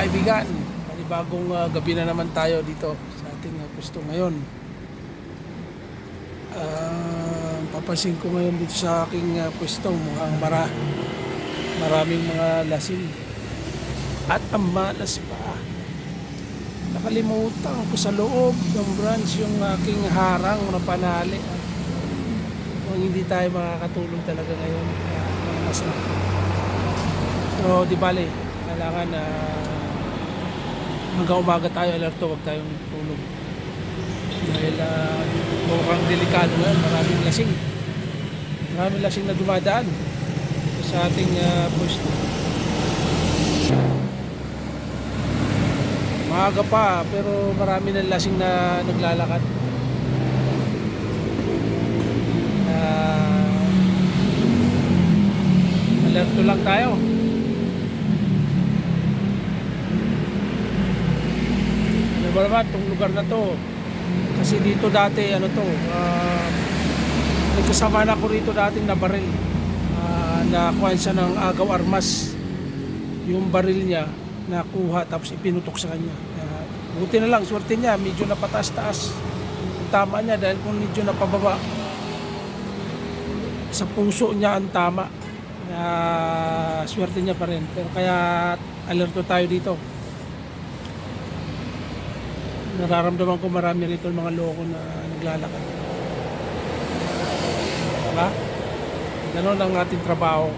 kaibigan, panibagong gabi na naman tayo dito sa ating pwesto ngayon. Papansin ko ngayon dito sa aking pwesto, mukhang maraming mga lasing at ang malas pa. Nakalimutan ko sa loob ng branch yung aking harang na panali. Kung hindi tayo makakatulog talaga ngayon, malas na. So di bale, kailangan hanggang umaga tayo alerto, huwag tayong tulog dahil mukhang delikado ngayon. Maraming lasing na dumadaan sa ating pwesto. Maaga pa pero marami na lasing na naglalakad. Alerto lang tayo. Ano ba naman itong lugar na to? Kasi dito dati may kasama na ko rito dating na baril, nakuha siya ng agaw armas. Yung baril niya nakuha tapos ipinutok sa kanya. Buti na lang, swerte niya, medyo napataas-taas ang tama niya, dahil kung medyo napababa sa puso niya ang tama, swerte niya pa rin. Pero kaya alerto tayo dito. Nararamdaman ko marami rito mga loko na naglalakad. Diba? Ganon ang ating trabaho.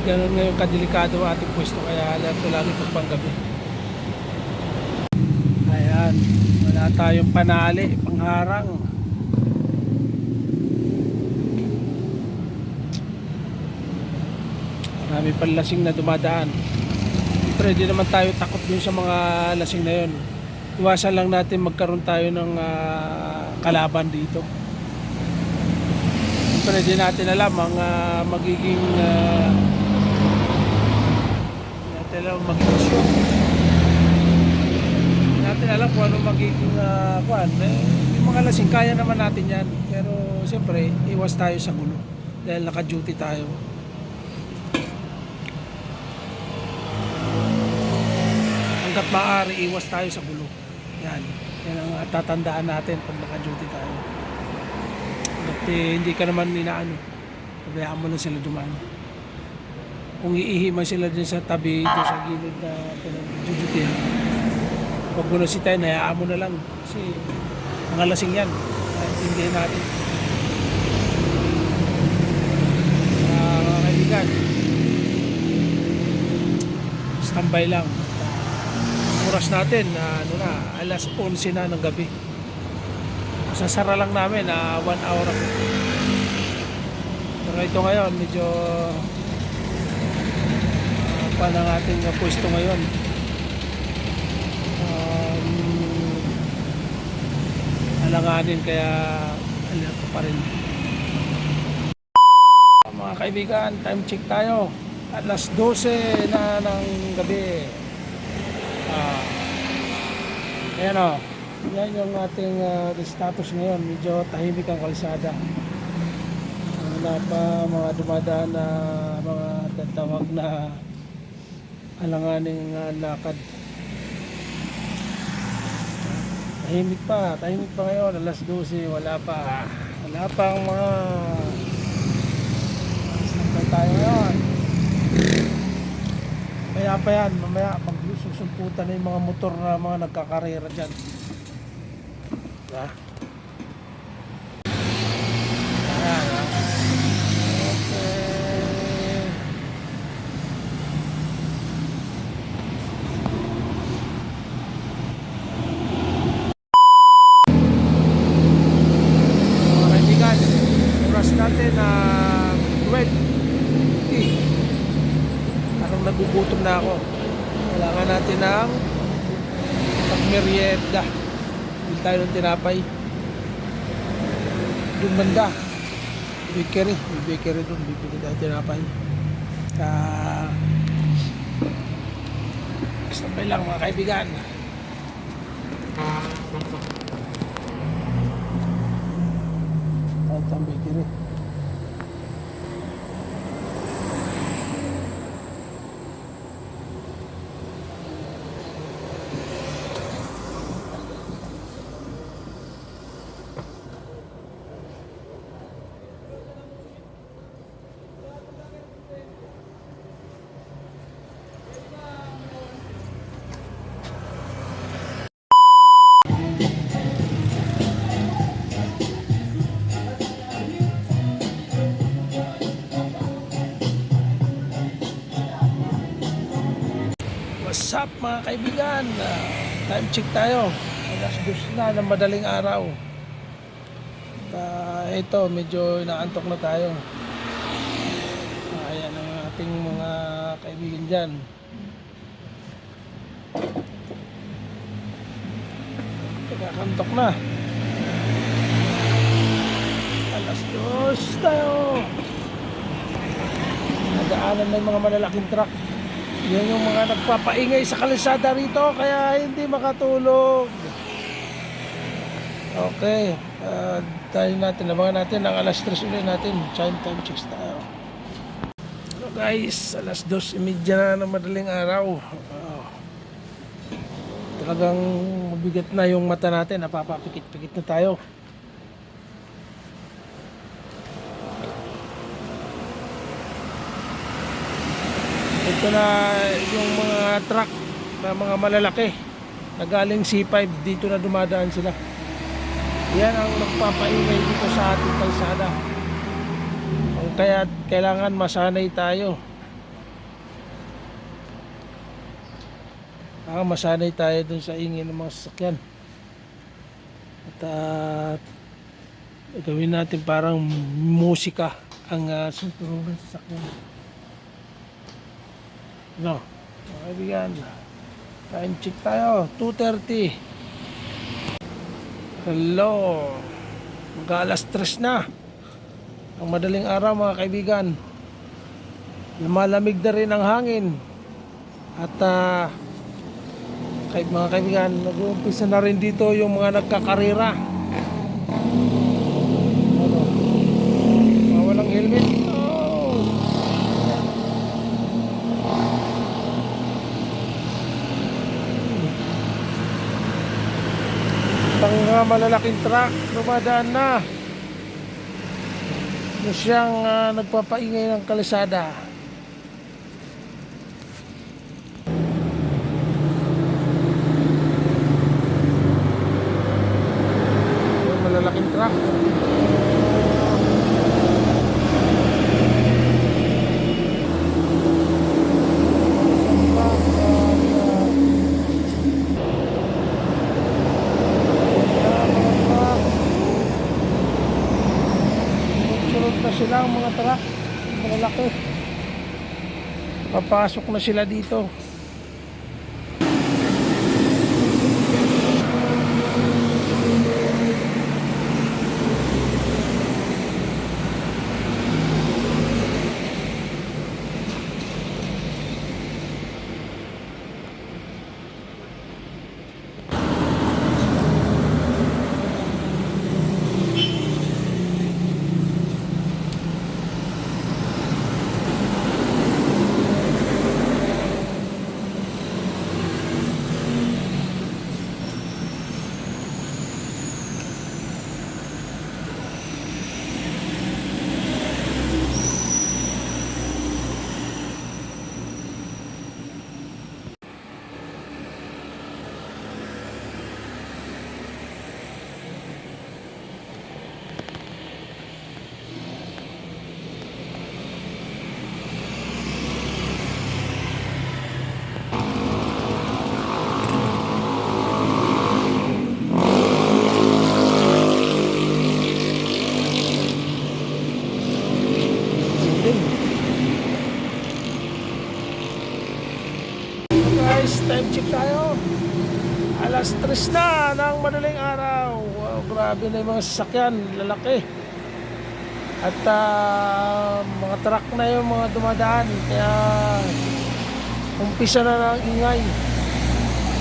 Ganon ngayon kadelikado ang ating pwesto, kaya alerto lagi pagpanggabi. Ayan, wala tayong panali, pangharang. Marami pang lasing na dumadaan. Pero hindi naman tayo takot dun sa mga lasing na yun. Iwasan lang natin magkaroon tayo ng kalaban dito. Pero hindi natin alam ang magiging show. Hindi natin alam kung ano magiging yung mga lasing, kaya naman natin yan. Pero siyempre, iwas tayo sa gulo dahil naka-duty tayo. Hanggat maaari, iwas tayo sa gulo. Yan ang tatandaan natin pag naka-duty tayo. At hindi ka naman pabayaan mo lang sila dumaan. Kung iihi man sila dyan sa tabi, dyan sa gilid na pinag-duty, pag bunasitayin, hayaan mo na lang. Kasi mga lasing yan, intindihin natin. Mga kaibigan, standby lang. Oras natin alas 11 na ng gabi. Sasara lang namin 1 hour ako. Pero ito ngayon medyo pa ng ating pwesto ngayon. Alanganin, kaya alerto pa rin. Mga kaibigan, time check tayo. Alas 12 na ng gabi. Ayan o, yan yung ating status ngayon. Medyo tahimik ang kalsada. Wala pa mga dumadaan na mga tatawag na alanganing lakad. Tahimik pa ngayon, alas 12, wala pa ang mga saan tayo ngayon. Kaya pa yan, mamaya magsusumputan na yung mga motor na mga nagkakarera dyan. Diba? Ayan, okay. Mga kaibigan, oras natin na 20. Parang nagugutom na ako. Kailangan natin ng pagmerienda. Bili tayo ng tinapay. Doon banda, bakery. May bakery doon. Bibili tayo tinapay. Sabay lang mga kaibigan. Tayo ang bakery. What's up mga kaibigan? Time check tayo. Alas 2 na ng madaling araw. Ito, medyo inaantok na tayo. Ayan ang ating mga kaibigan dyan. Nakakantok na. Alas 2 tayo. Nadaanan na yung mga malalaking truck. Yan yung mga nagpapaingay sa kalsada rito kaya hindi makatulog. Okay, tayo natin, abangan natin ang alas 3 ulit natin. Time checks tayo. So guys, alas 2:30 na ng madaling araw. Talagang mabigat na yung mata natin, napapapikit-pikit na tayo. Ito na yung mga truck na mga malalaki na galing C5, dito na dumadaan sila. Yan ang nagpapaingay dito sa ating kalsada. Kaya kailangan masanay tayo. Masanay tayo dun sa ingay ng mga sasakyan. At gawin natin parang musika ang susunod ng sasakyan. No, mga kaibigan, time check tayo, 2:30. Hello, mag-alas 3 na ang madaling araw mga kaibigan. Lumalamig na rin ang hangin. At mga kaibigan, nag-uumpisa na rin dito yung mga nagkakarera. Ano? Walang helmet. Malalaking truck dumadaan na. Yung siyang nagpapaingay ng kalsada. Yung malalaking truck. Sila ang mga truck malalaki, papasok na sila dito. Time check tayo, alas 3 na ng madaling araw. Wow, grabe na yung mga sasakyan, lalaki. At mga truck na yung mga dumadaan. Kaya umpisa na ng ingay.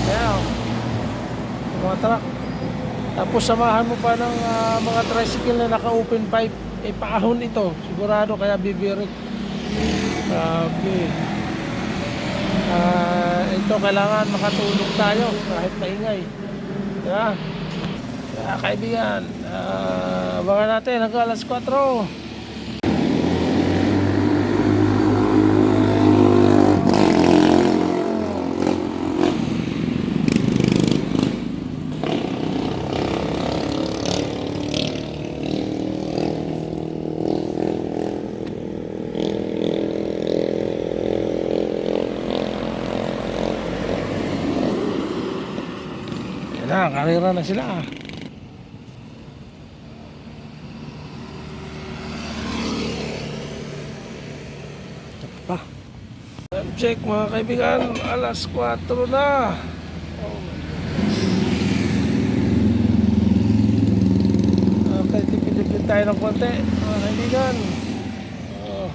Kaya mga truck. Tapos samahan mo pa ng mga tricycle na naka-open pipe. Paahon ito, sigurado, kaya bibirik. Okay. Ito kailangan makatulog tayo kahit maingay. Kaya kaibigan, abangan natin hanggang alas 4. Karera na sila. Pa. Time check mga kaibigan, alas 4 na. Oh my goodness. Okay, tipid-tipid tayo ng konti mga kaibigan. Oh.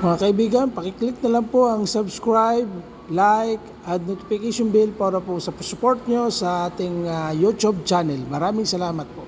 Mga kaibigan, pakiclick na lang po ang subscribe, like, at notification bell para po sa support nyo sa ating YouTube channel. Maraming salamat po.